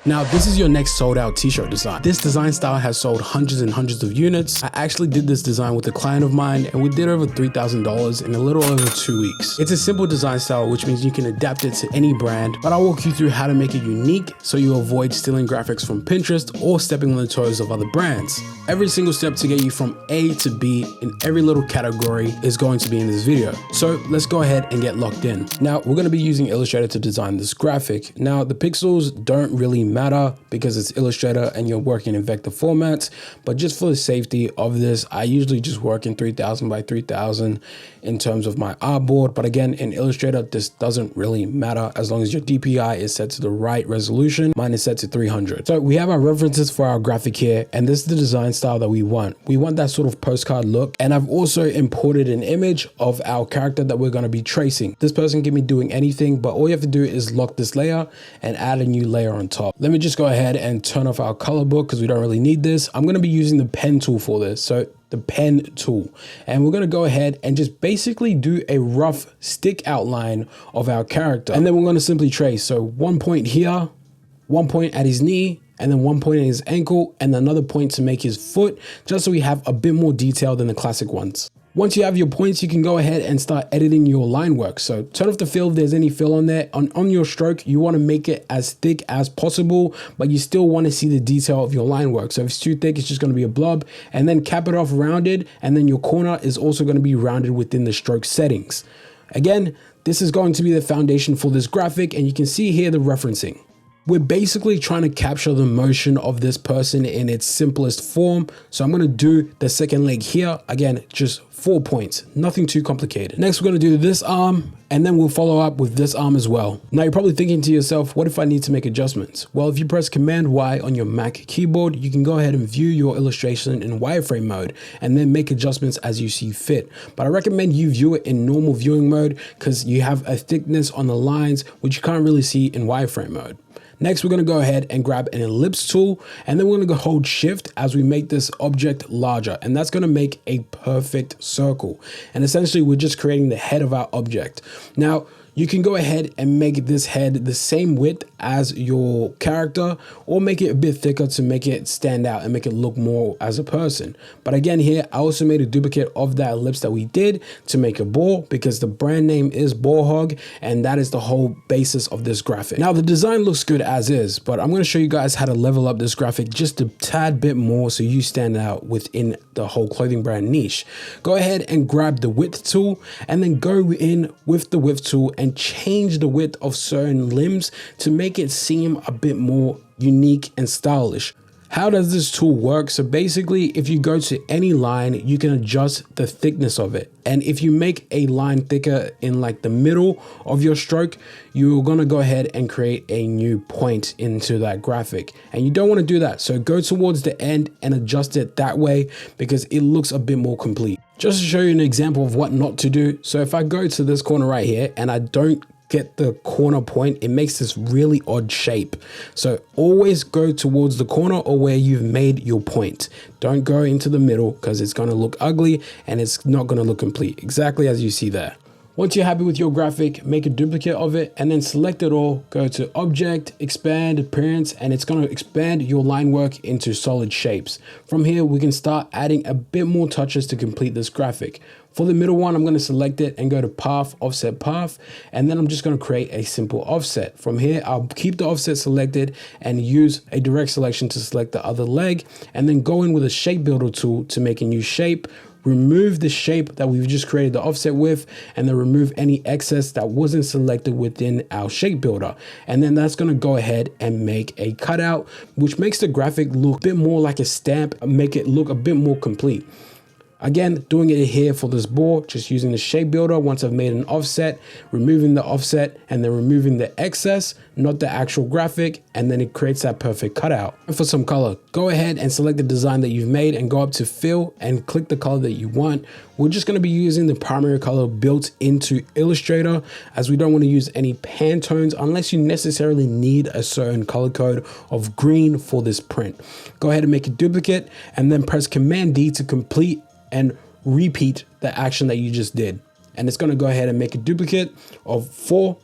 Now, this is your next sold out t-shirt design. This design style has sold hundreds and hundreds of units. I actually did this design with a client of mine and we did over $3,000 in a little over 2 weeks. It's a simple design style, which means you can adapt it to any brand, but I'll walk you through how to make it unique so you avoid stealing graphics from Pinterest or stepping on the toes of other brands. Every single step to get you from A to B in every little category is going to be in this video. So let's go ahead and get locked in. Now, we're going to be using Illustrator to design this graphic. Now, the pixels don't really matter because it's Illustrator and you're working in vector formats, but just for the safety of this, I usually just work in 3000 by 3000 in terms of my artboard. But again, in Illustrator, this doesn't really matter as long as your DPI is set to the right resolution. Mine is set to 300. So we have our references for our graphic here, and this is the design style that we want. We want that sort of postcard look. And I've also imported an image of our character that we're going to be tracing. This person can be doing anything, but all you have to do is lock this layer and add a new layer on top. Let me just go ahead and turn off our color book because we don't really need this. I'm going to be using the pen tool for this. So the pen tool, and we're going to go ahead and just basically do a rough stick outline of our character. And then we're going to simply trace. So 1 point here, 1 point at his knee, and then 1 point at his ankle, and another point to make his foot, just so we have a bit more detail than the classic ones. Once you have your points, you can go ahead and start editing your line work. So turn off the fill if there's any fill on there. On your stroke, you want to make it as thick as possible, but you still want to see the detail of your line work. So if it's too thick, it's just going to be a blob, and then cap it off rounded. And then your corner is also going to be rounded within the stroke settings. Again, this is going to be the foundation for this graphic, and you can see here the referencing. We're basically trying to capture the motion of this person in its simplest form. So I'm going to do the second leg here. Again, just 4 points, nothing too complicated. Next, we're going to do this arm, and then we'll follow up with this arm as well. Now you're probably thinking to yourself, what if I need to make adjustments? Well, if you press Command Y on your Mac keyboard, you can go ahead and view your illustration in wireframe mode and then make adjustments as you see fit. But I recommend you view it in normal viewing mode because you have a thickness on the lines, which you can't really see in wireframe mode. Next, we're going to go ahead and grab an ellipse tool, and then we're going to hold shift as we make this object larger, and that's going to make a perfect circle. And essentially, we're just creating the head of our object. Now, you can go ahead and make this head the same width as your character, or make it a bit thicker to make it stand out and make it look more as a person. But again, here, I also made a duplicate of that ellipse that we did to make a ball, because the brand name is Ball Hog, and that is the whole basis of this graphic. Now, the design looks good as is, but I'm going to show you guys how to level up this graphic just a tad bit more so you stand out within the whole clothing brand niche. Go ahead and grab the width tool, and then go in with the width tool and change the width of certain limbs to make it seem a bit more unique and stylish. How does this tool work? So basically, if you go to any line, you can adjust the thickness of it. And if you make a line thicker in like the middle of your stroke, you're going to go ahead and create a new point into that graphic. And you don't want to do that. So go towards the end and adjust it that way because it looks a bit more complete. Just to show you an example of what not to do. So if I go to this corner right here and I don't get the corner point, it makes this really odd shape. So always go towards the corner or where you've made your point. Don't go into the middle because it's going to look ugly and it's not going to look complete, exactly as you see there. Once you're happy with your graphic, make a duplicate of it and then select it all, go to Object, Expand, Appearance, and it's going to expand your line work into solid shapes. From here, we can start adding a bit more touches to complete this graphic. For the middle one, I'm going to select it and go to Path, Offset Path, and then I'm just going to create a simple offset. From here, I'll keep the offset selected and use a direct selection to select the other leg, and then go in with a Shape Builder tool to make a new shape. Remove the shape that we've just created the offset with, and then remove any excess that wasn't selected within our shape builder. And then that's going to go ahead and make a cutout, which makes the graphic look a bit more like a stamp, make it look a bit more complete. Again, doing it here for this board, just using the shape builder. Once I've made an offset, removing the offset and then removing the excess, not the actual graphic, and then it creates that perfect cutout. And for some color, go ahead and select the design that you've made and go up to fill and click the color that you want. We're just going to be using the primary color built into Illustrator, as we don't want to use any Pantones unless you necessarily need a certain color code of green for this print. Go ahead and make a duplicate and then press Command D to complete and repeat the action that you just did. And it's going to go ahead and make a duplicate of 4.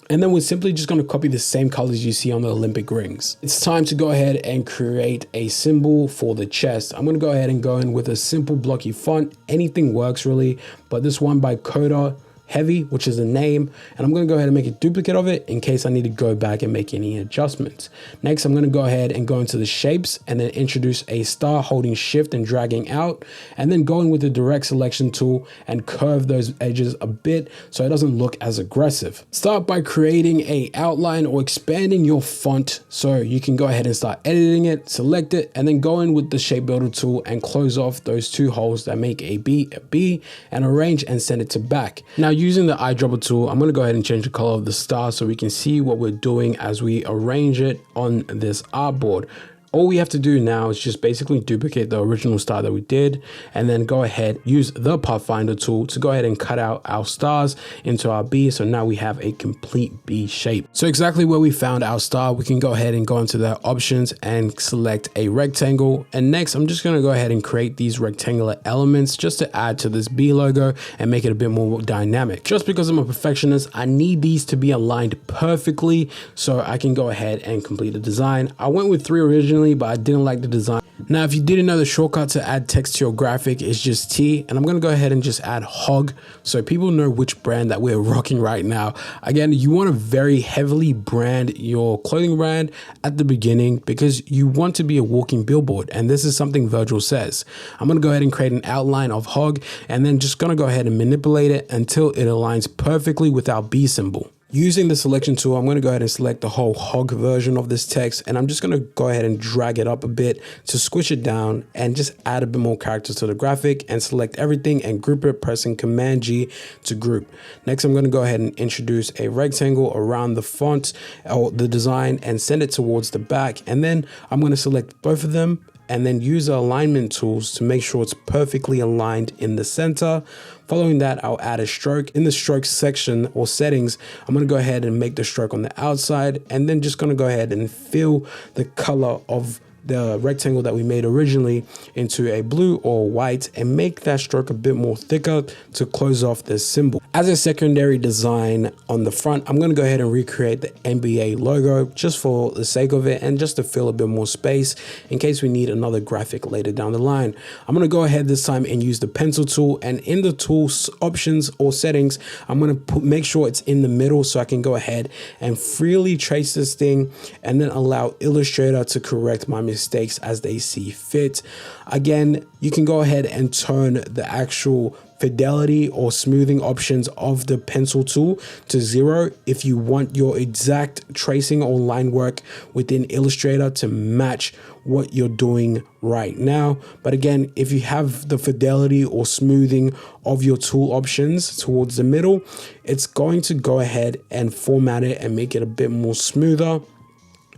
And then we're simply just going to copy the same colors you see on the Olympic rings. It's time to go ahead and create a symbol for the chest. I'm going to go ahead and go in with a simple blocky font. Anything works really, but this one by Coda Heavy, which is the name, and I'm going to go ahead and make a duplicate of it in case I need to go back and make any adjustments. Next, I'm going to go ahead and go into the shapes and then introduce a star holding shift and dragging out, and then go in with the direct selection tool and curve those edges a bit so it doesn't look as aggressive. Start by creating a outline or expanding your font so you can go ahead and start editing it, select it, and then go in with the shape builder tool and close off those two holes that make a B, and arrange and send it to back. Now, using the eyedropper tool, I'm going to go ahead and change the color of the star so we can see what we're doing as we arrange it on this artboard. All we have to do now is just basically duplicate the original star that we did, and then go ahead, use the Pathfinder tool to go ahead and cut out our stars into our B. So now we have a complete B shape. So exactly where we found our star, we can go ahead and go into the options and select a rectangle. And next, I'm just going to go ahead and create these rectangular elements just to add to this B logo and make it a bit more dynamic. Just because I'm a perfectionist, I need these to be aligned perfectly so I can go ahead and complete the design. I went with 3 originally, but I didn't like the design. Now, if you didn't know, the shortcut to add text to your graphic is just T, and I'm going to go ahead and just add HOG so people know which brand that we're rocking right now. Again, you want to very heavily brand your clothing brand at the beginning because you want to be a walking billboard, and this is something Virgil says. I'm going to go ahead and create an outline of HOG and then just going to go ahead and manipulate it until it aligns perfectly with our B symbol. Using the selection tool, I'm going to go ahead and select the whole HOG version of this text, and I'm just going to go ahead and drag it up a bit to squish it down and just add a bit more character to the graphic, and select everything and group it, pressing Command G to group. Next, I'm going to go ahead and introduce a rectangle around the font or the design and send it towards the back, and then I'm going to select both of them and then use the alignment tools to make sure it's perfectly aligned in the center. Following that, I'll add a stroke. In the stroke section or settings, I'm going to go ahead and make the stroke on the outside, and then just going to go ahead and fill the color of the rectangle that we made originally into a blue or white and make that stroke a bit more thicker to close off this symbol. As a secondary design on the front, I'm going to go ahead and recreate the NBA logo just for the sake of it and just to fill a bit more space in case we need another graphic later down the line. I'm going to go ahead this time and use the pencil tool, and in the tools options or settings, I'm going to make sure it's in the middle so I can go ahead and freely trace this thing and then allow Illustrator to correct my mistakes as they see fit. Again, you can go ahead and turn the actual fidelity or smoothing options of the pencil tool to 0 if you want your exact tracing or line work within Illustrator to match what you're doing right now. But again, if you have the fidelity or smoothing of your tool options towards the middle, it's going to go ahead and format it and make it a bit more smoother.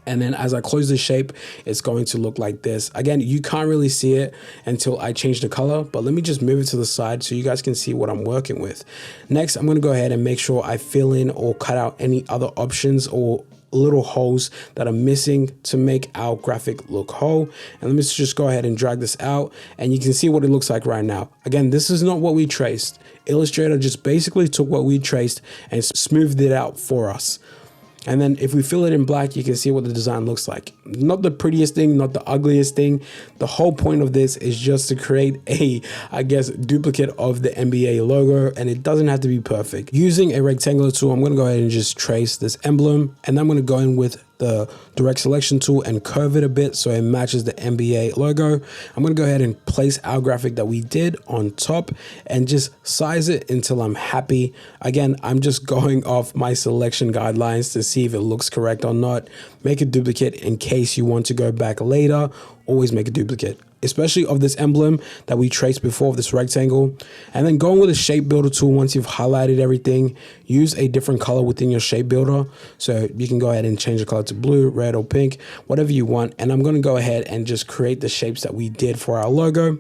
And then as I close the shape, it's going to look like this. Again, you can't really see it until I change the color, but let me just move it to the side so you guys can see what I'm working with. Next, I'm going to go ahead and make sure I fill in or cut out any other options or little holes that are missing to make our graphic look whole. And let me just go ahead and drag this out, and you can see what it looks like right now. Again, this is not what we traced. Illustrator just basically took what we traced and smoothed it out for us. And then if we fill it in black, you can see what the design looks like. Not the prettiest thing, not the ugliest thing. The whole point of this is just to create a, I guess, duplicate of the NBA logo, and it doesn't have to be perfect. Using a rectangular tool, I'm going to go ahead and just trace this emblem, and I'm going to go in with the direct selection tool and curve it a bit so it matches the NBA logo. I'm going to go ahead and place our graphic that we did on top and just size it until I'm happy. Again, I'm just going off my selection guidelines to see if it looks correct or not. Make a duplicate in case you want to go back later. Always make a duplicate, especially of this emblem that we traced before of this rectangle. And then going with a shape builder tool, once you've highlighted everything, use a different color within your shape builder. So you can go ahead and change the color to blue, red, or pink, whatever you want. And I'm going to go ahead and just create the shapes that we did for our logo.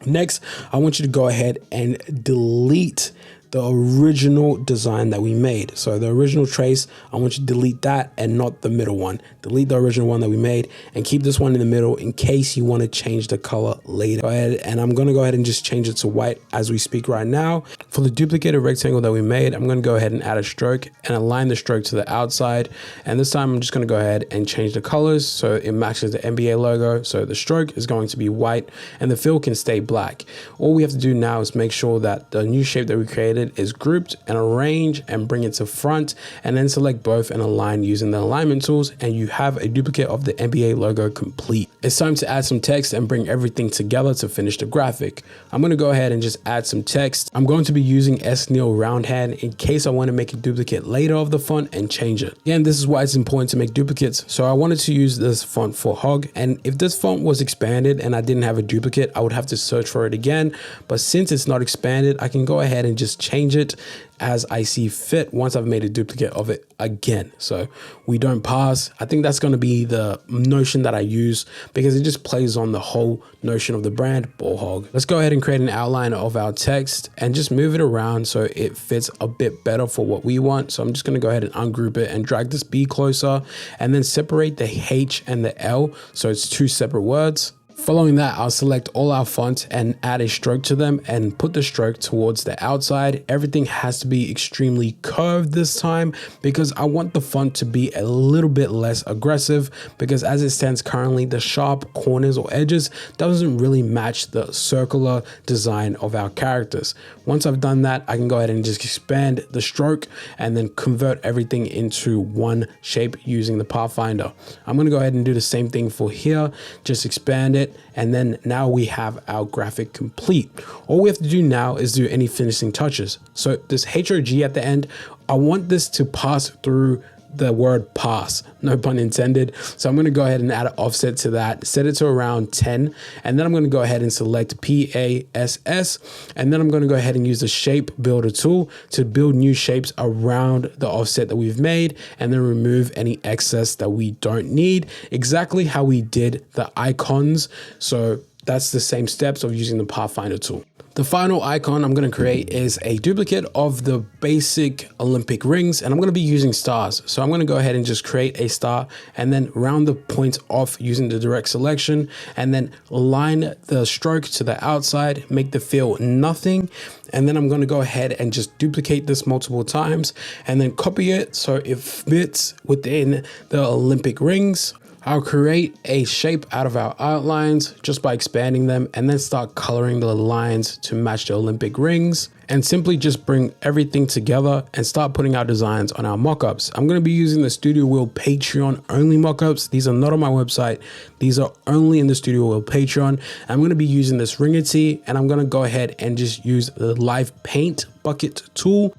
Next, I want you to go ahead and delete the original design that we made. So the original trace, I want you to delete that and not the middle one. Delete the original one that we made and keep this one in the middle in case you want to change the color later. Go ahead, and I'm going to go ahead and just change it to white as we speak right now. For the duplicated rectangle that we made, I'm going to go ahead and add a stroke and align the stroke to the outside. And this time I'm just going to go ahead and change the colors so it matches the NBA logo. So the stroke is going to be white and the fill can stay black. All we have to do now is make sure that the new shape that we created is grouped and arrange and bring it to front, and then select both and align using the alignment tools, and you have a duplicate of the NBA logo complete. It's time to add some text and bring everything together to finish the graphic. I'm going to go ahead and just add some text. I'm going to be using S. Neil Roundhand in case I want to make a duplicate later of the font and change it. Again, this is why it's important to make duplicates. So I wanted to use this font for Hog, and if this font was expanded and I didn't have a duplicate, I would have to search for it again. But since it's not expanded, I can go ahead and just change it as I see fit once I've made a duplicate of it again. So we don't pass. I think that's going to be the notion that I use because it just plays on the whole notion of the brand Ball Hog. Let's go ahead and create an outline of our text and just move it around so it fits a bit better for what we want. So I'm just going to go ahead and ungroup it and drag this B closer and then separate the H and the L so it's two separate words. Following that, I'll select all our fonts and add a stroke to them and put the stroke towards the outside. Everything has to be extremely curved this time because I want the font to be a little bit less aggressive, because as it stands currently, the sharp corners or edges doesn't really match the circular design of our characters. Once I've done that, I can go ahead and just expand the stroke and then convert everything into one shape using the Pathfinder. I'm going to go ahead and do the same thing for here, just expand it. And then now we have our graphic complete. All we have to do now is do any finishing touches. So this HOG at the end, I want this to pass through the word pass, no pun intended. So I'm going to go ahead and add an offset to that, set it to around 10. And then I'm going to go ahead and select PASS. And then I'm going to go ahead and use the shape builder tool to build new shapes around the offset that we've made, and then remove any excess that we don't need, exactly how we did the icons. So that's the same steps of using the Pathfinder tool. The final icon I'm going to create is a duplicate of the basic Olympic rings, and I'm going to be using stars. So I'm going to go ahead and just create a star and then round the points off using the direct selection, and then align the stroke to the outside, make the fill nothing. And then I'm going to go ahead and just duplicate this multiple times and then copy it so it fits within the Olympic rings. I'll create a shape out of our outlines just by expanding them, and then start coloring the lines to match the Olympic rings, and simply just bring everything together and start putting our designs on our mockups. I'm going to be using the Studio Wheel Patreon only mockups. These are not on my website. These are only in the Studio Wheel Patreon. I'm going to be using this ringer tee, and I'm going to go ahead and just use the live paint bucket tool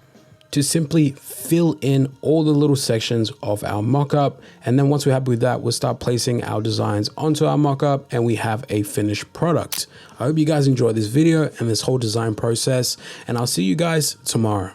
to simply fill in all the little sections of our mockup. And then once we're happy with that, we'll start placing our designs onto our mockup and we have a finished product. I hope you guys enjoyed this video and this whole design process, and I'll see you guys tomorrow.